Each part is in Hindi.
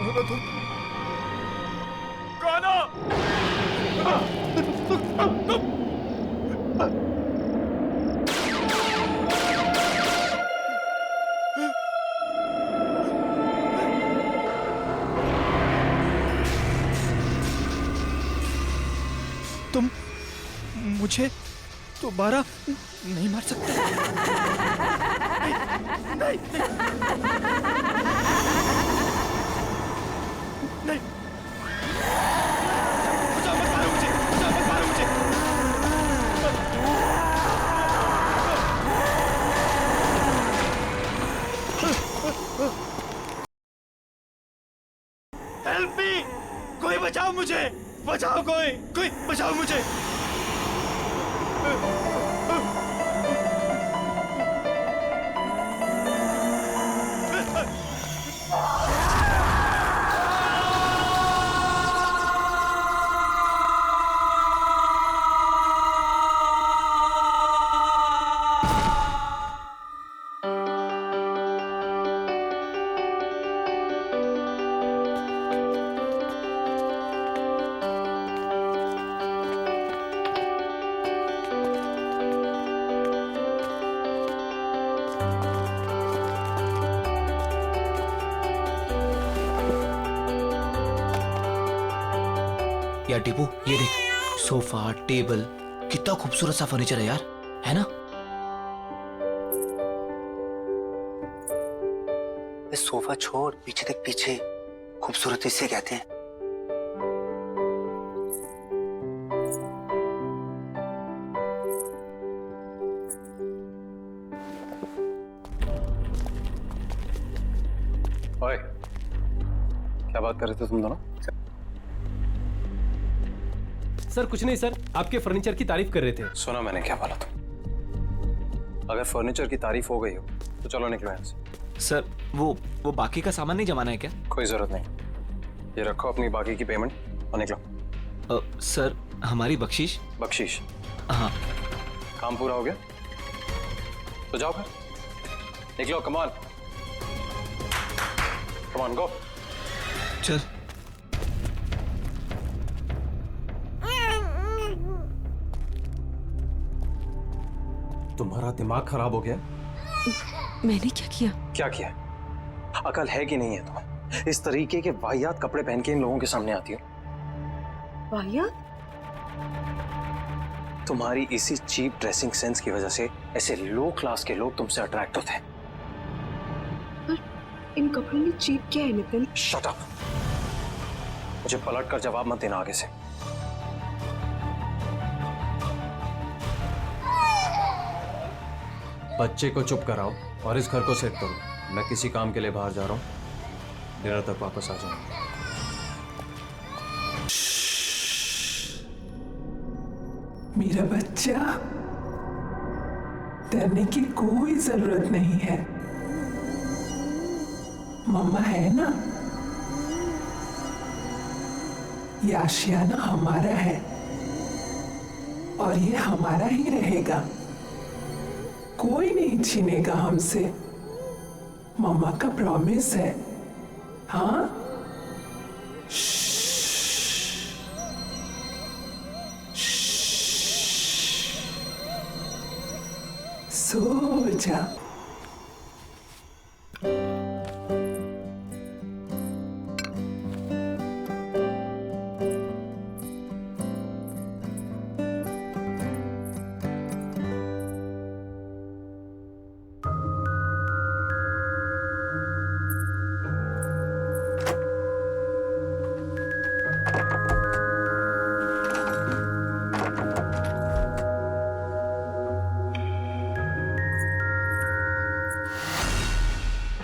तुम मुझे दोबारा नहीं मार सकते। नहीं, नहीं, बचाओ, मत मारो मुझे, बचाओ, मत मारो मुझे। हेल्प मी, कोई बचाओ मुझे, बचाओ, कोई बचाओ मुझे। यार टीपू, ये देख, सोफा, टेबल, कितना खूबसूरत सा फर्नीचर है यार, है ना? सोफा छोड़, पीछे देख, पीछे खूबसूरती से कहते हैं। ओए, क्या बात कर रहे थे तुम दोनों? सर कुछ नहीं सर, आपके फर्नीचर की तारीफ कर रहे थे। सुना मैंने क्या बोला था? अगर फर्नीचर की तारीफ हो गई हो तो चलो निकलो यहाँ से। सर वो बाकी का सामान नहीं जमाना है क्या? कोई जरूरत नहीं, ये रखो अपनी बाकी की पेमेंट और निकलो। सर हमारी बख्शीश? बख्शीश? हाँ। काम पूरा हो गया तो जाओ फिर, निकलो। कम ऑन, कम ऑन, गो। चल। तुम्हारा दिमाग खराब हो गया? मैंने क्या किया? क्या किया? अकल है कि नहीं है तुम्हें? इस तरीके के वाहियात कपड़े पहन के इन लोगों के सामने आती हो। वाहियात? तुम्हारी इसी चीप ड्रेसिंग सेंस की वजह से ऐसे लो क्लास के लोग तुमसे अट्रैक्ट होते हैं। पर इन कपड़ों में चीप क्या है नितिन? शट अप, मुझे पलट कर जवाब मत देना आगे से। बच्चे को चुप कराओ और इस घर को सेट करो। मैं किसी काम के लिए बाहर जा रहा हूँ, डिनर तक वापस आ जाऊंगा। मेरा बच्चा, डरने की कोई जरूरत नहीं है, मम्मा है ना। ये आशियाना हमारा है और ये हमारा ही रहेगा, कोई नहीं छीनेगा हमसे, मम्मा का प्रॉमिस है। हाँ, सो जा।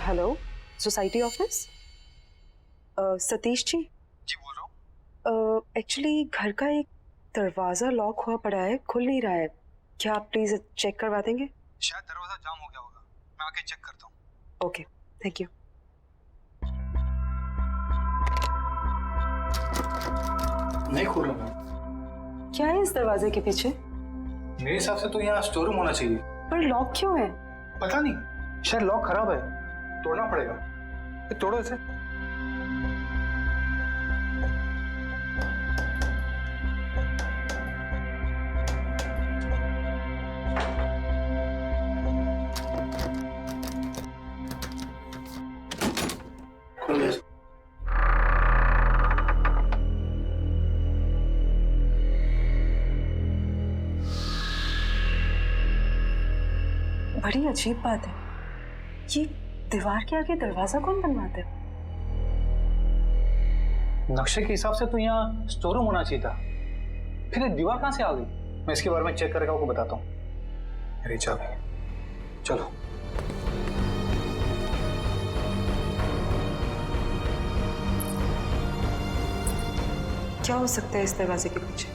Hello, society office? Satish ji? जी बोल रहा हूँ। एक्चुअली घर का एक दरवाजा लॉक हुआ पड़ा है, खुल नहीं रहा है, क्या आप प्लीज चेक करवा देंगे? शायद दरवाजा जाम हो गया होगा, मैं आके चेक करता हूँ। Okay, thank you. नहीं खुल रहा। क्या है इस दरवाजे के पीछे? मेरे हिसाब से तो यहाँ स्टोर रूम होना चाहिए। पर लॉक क्यों है? पता नहीं, शायद लॉक खराब है, तोड़ना पड़ेगा। तोड़ो इसे। बड़ी अजीब बात है, ये दीवार के आगे दरवाजा कौन बनवाता है? नक्शे के हिसाब से तो यहाँ स्टोर रूम होना चाहिए था, फिर ये दीवार कहाँ से आ गई? मैं इसके बारे में चेक करके आपको बताता हूँ। मेरी चाबी, चलो। क्या हो सकता है इस दरवाजे के पीछे?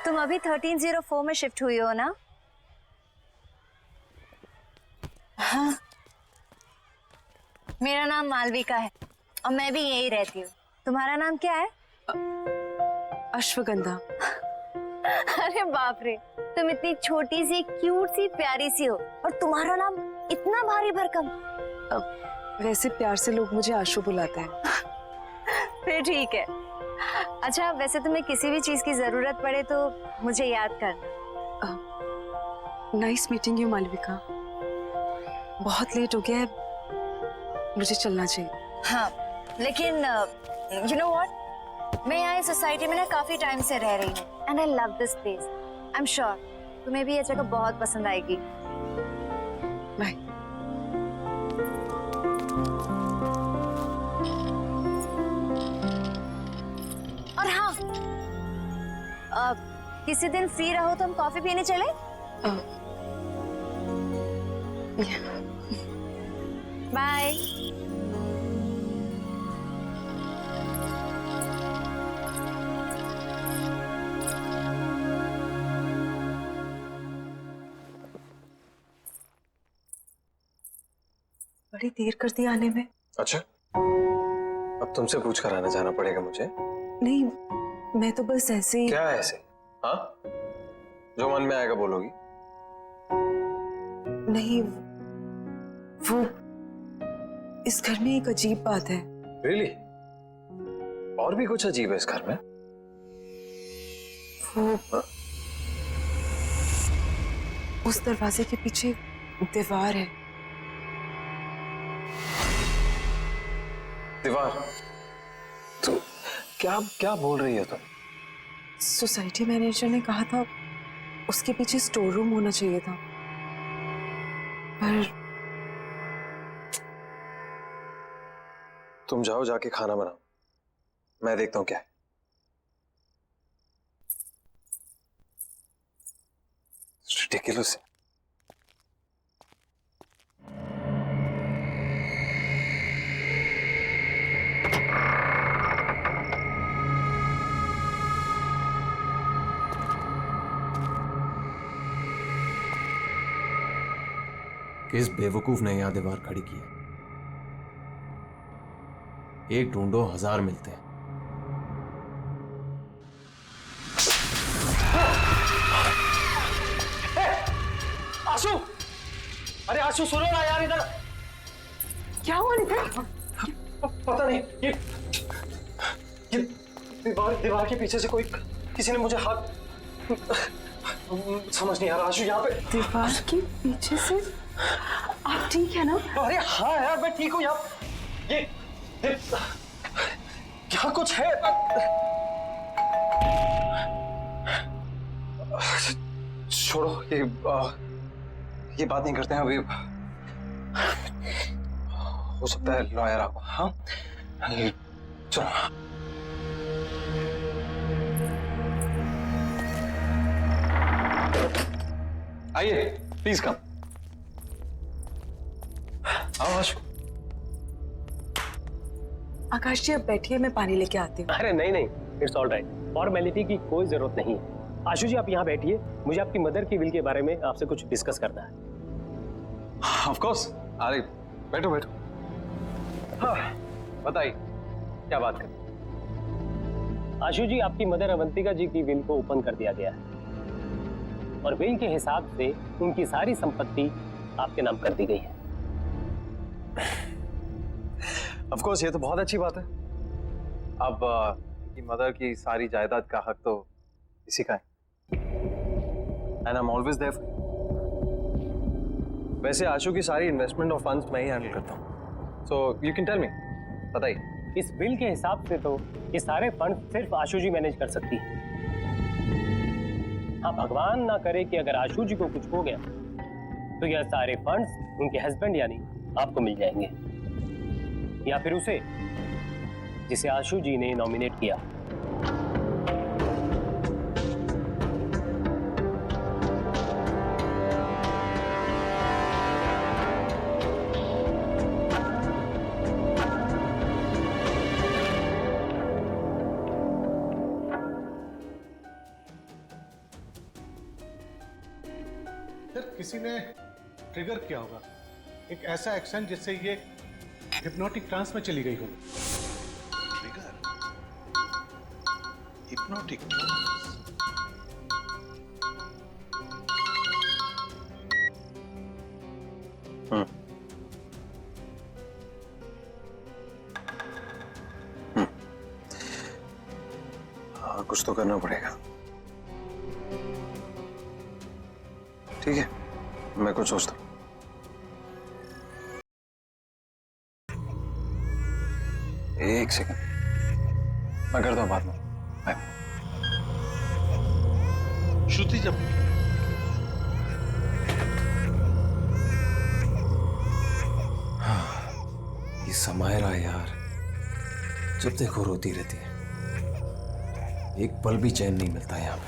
तुम अभी 1304 में शिफ्ट हुई हो ना? हाँ। मेरा नाम मालविका है और मैं भी यहीं रहती हूँ। तुम्हारा नाम क्या है? अश्वगंधा। अरे बाप रे, तुम इतनी छोटी सी क्यूट सी प्यारी सी हो और तुम्हारा नाम इतना भारी भरकम। वैसे प्यार से लोग मुझे आशु बुलाते हैं। फिर ठीक है। अच्छा, वैसे तुम्हें किसी भी चीज की जरूरत पड़े तो मुझे याद करना। Nice meeting you Malvika. बहुत लेट हो गया है, मुझे चलना चाहिए। हाँ, लेकिन यू नो व्हाट, मैं यहाँ इस सोसाइटी में ना काफी टाइम से रह रही हूँ and I love this place. I am sure तुम्हें भी ये जगह बहुत पसंद आएगी। बाय। और हाँ, किसी दिन फ्री रहो तो हम कॉफी पीने चले? बाय। बड़ी देर कर दी आने में। अच्छा, अब तुमसे पूछ कर आना जाना पड़ेगा मुझे? नहीं, मैं तो बस ऐसे ही। क्या ऐसे? हाँ, जो मन में आएगा बोलोगी? नहीं, वो इस घर में एक अजीब बात है। Really? और भी कुछ अजीब है इस घर में? वो उस दरवाजे के पीछे दीवार है। दीवार? तो क्या क्या बोल रही हो तुम? सोसाइटी मैनेजर ने कहा था उसके पीछे स्टोर रूम होना चाहिए था, पर तुम जाओ, जाके खाना बनाओ, मैं देखता हूँ क्या है। Ridiculous। किस बेवकूफ ने यहां दीवार खड़ी की है? एक ढूंढो 1000 मिलते हैं। आशु, अरे आशु सुनो ना यार, इधर क्या हुआ नितिन? पता नहीं, ये दीवार के पीछे से कोई, किसी ने मुझे हाथ, समझ नहीं आ रहा आशु। यहाँ पे दीवार के पीछे से? आप ठीक है ना? अरे हाँ यार, मैं ठीक हूँ। यहाँ ये यहाँ कुछ है। छोड़ो, ये बात नहीं करते हैं अभी। हो सकता है लॉयर आपको। हाँ चलो। आइए, प्लीज कम। आओ आशु। आकाश जी, अब बैठिए, मैं पानी लेके आती हूँ। अरे नहीं नहीं, इट्स ऑल राइट, फॉर्मेलिटी की कोई जरूरत नहीं है। आशु जी, आप यहाँ बैठिए, मुझे आपकी मदर की विल के बारे में आपसे कुछ डिस्कस करना है। Of course. अरे बैठो बैठो। बताइए क्या बात कर। आशु जी, आपकी मदर अवंतिका जी की विल को ओपन कर दिया गया है और विल के हिसाब से उनकी सारी संपत्ति आपके नाम कर दी गई है। ऑफ कोर्स ये तो बहुत अच्छी बात है। अब की मदर की सारी जायदाद का हक तो इसी का है। And I am always there. वैसे आशु की सारी इन्वेस्टमेंट और फंड्स मैं ही हैंडल करता हूँ। So you can tell me, बताइए। इस बिल के हिसाब से तो ये सारे फंड सिर्फ आशु जी मैनेज कर सकती है। हाँ, भगवान ना करे कि अगर आशु जी को कुछ हो गया तो यह सारे फंड्स उनके हस्बैंड यानी आपको मिल जाएंगे, या फिर उसे जिसे आशु जी ने नॉमिनेट किया। किसी ने ट्रिगर किया होगा एक ऐसा एक्शन जिससे ये हिप्नोटिक ट्रांस में चली गई हो। Trigger, hypnotic trance. हाँ, कुछ तो करना पड़ेगा। ठीक है, मैं कुछ सोचता हूँ। एक सेकंड, मैं करता हूँ बाद में। बाय। श्रुति जब ये समायरा यार, जब देखो रोती रहती है। एक पल भी चैन नहीं मिलता यहाँ पे।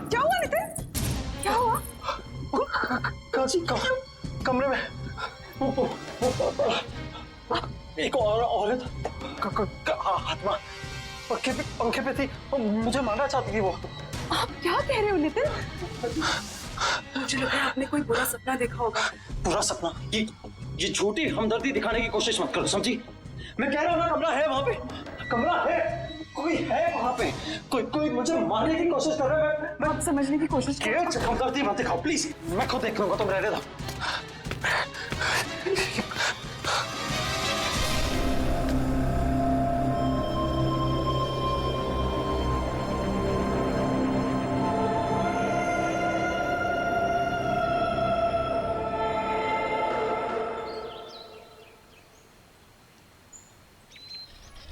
क्या हुआ नितिन? क्या हुआ? कमरे में एक औरत आत्मा पंखे पे थी, मुझे मारना चाहती थी वो। आप क्या कह रहे हो नितिन? मुझे लगा आपने कोई बुरा सपना देखा होगा। पूरा सपना? ये झूठी हमदर्दी दिखाने की कोशिश मत करो, समझी? मैं कह रहा हूँ ना, कमरा है वहां पे, कमरा है, कोई है वहां पे, कोई मुझे मारने की कोशिश कर रहा है। मैं आप समझने की कोशिश करो। हमदर्दी मत दिखाओ प्लीज, मैं खुद देख लूंगा, तुम रहने दो।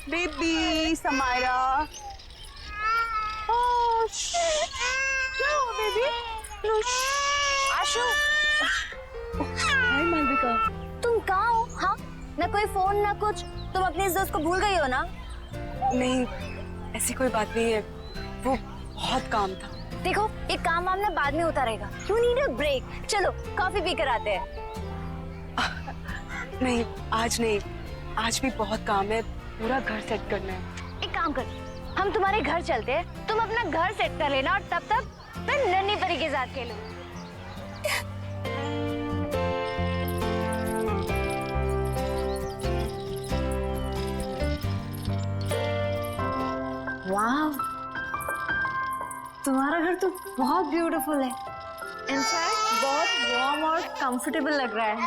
बेबी समायरा, क्या हुआ बेबी? आशु, हाय मालविका। तुम कहाँ हो? हाँ, ना कोई फोन ना कुछ। तुम अपने इस दोस्त को भूल गई हो ना? नहीं, ऐसी कोई बात नहीं है, वो बहुत काम था। देखो ये काम वाम ना बाद में होता रहेगा। You need a break. चलो कॉफी पी कर आते हैं। नहीं आज नहीं, आज भी बहुत काम है, पूरा घर सेट करना है। एक काम कर, हम तुम्हारे घर चलते हैं, तुम अपना घर सेट कर लेना और तब तक मैं नन्ही परी के साथ खेलूं। वाह, तुम्हारा घर तो बहुत ब्यूटीफुल है। इनफैक्ट बहुत वार्म और कंफर्टेबल लग रहा है।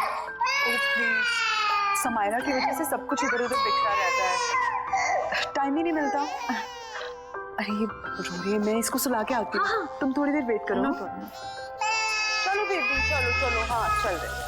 समायरा की वजह से सब कुछ इधर उधर बिखरा रहता है, टाइम ही नहीं मिलता। अरे ये रो रही है, मैं इसको सुला के आती हूँ। तुम थोड़ी देर वेट करो। चलो बेबी, चलो चलो, हाँ चल रहे।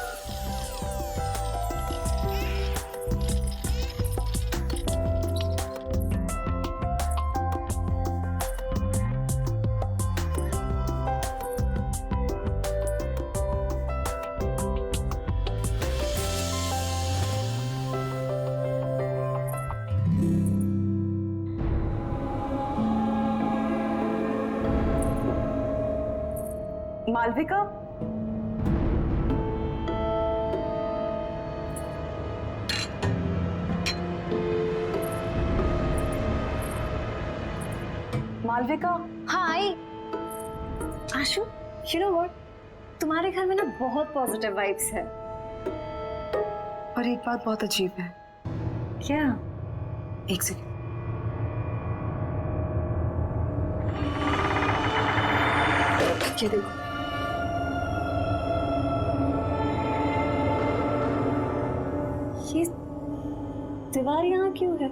मालविका, मालविका। हाँ आई। आशु, यू नो व्हाट, तुम्हारे घर में ना बहुत पॉजिटिव वाइब्स है। पर एक बात बहुत अजीब है। क्या? एक सेकंड। ये देखो, ये दीवार यहाँ क्यों है?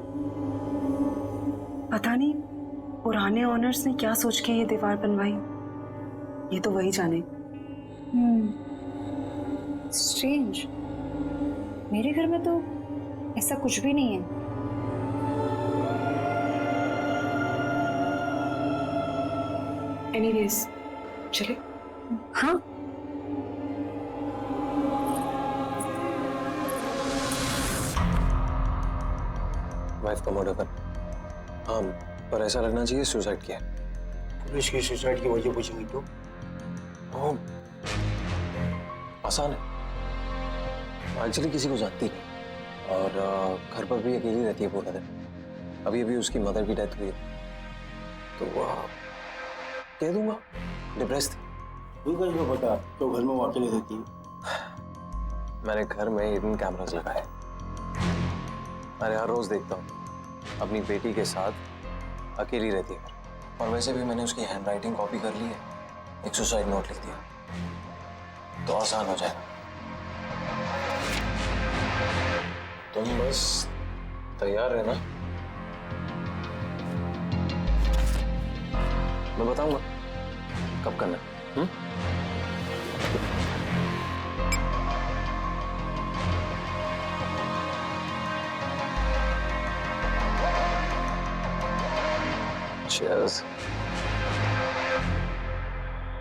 पता नहीं पुराने ओनर्स ने क्या सोच के ये दीवार बनवाई, ये तो वही जाने। स्ट्रेंज, मेरे घर में तो ऐसा कुछ भी नहीं है। एनीवेज, चले। हाँ वाइफ का मर्डर कर। हाँ, पर ऐसा लगना चाहिए सुसाइड किया। पुलिस की सुसाइड की वजह पूछेंगी तो? ओ, आसान है। एक्चुअली किसी को जानती नहीं और घर पर भी अकेली रहती है पूरा दिन। अभी अभी उसकी मदर की डेथ हुई है, तो कह दूंगा डिप्रेस थी। को पता तो घर में वो अकेली रहती है। मैंने घर में हिडन कैमरास लगाए। अरे हर रोज देखता हूँ अपनी बेटी के साथ अकेली रहती है। और वैसे भी मैंने उसकी हैंडराइटिंग कॉपी कर ली है, एक सुसाइड नोट लिख दिया, तो आसान हो जाएगा। तुम बस तैयार रहना, मैं बताऊंगा कब करना है। Cheers.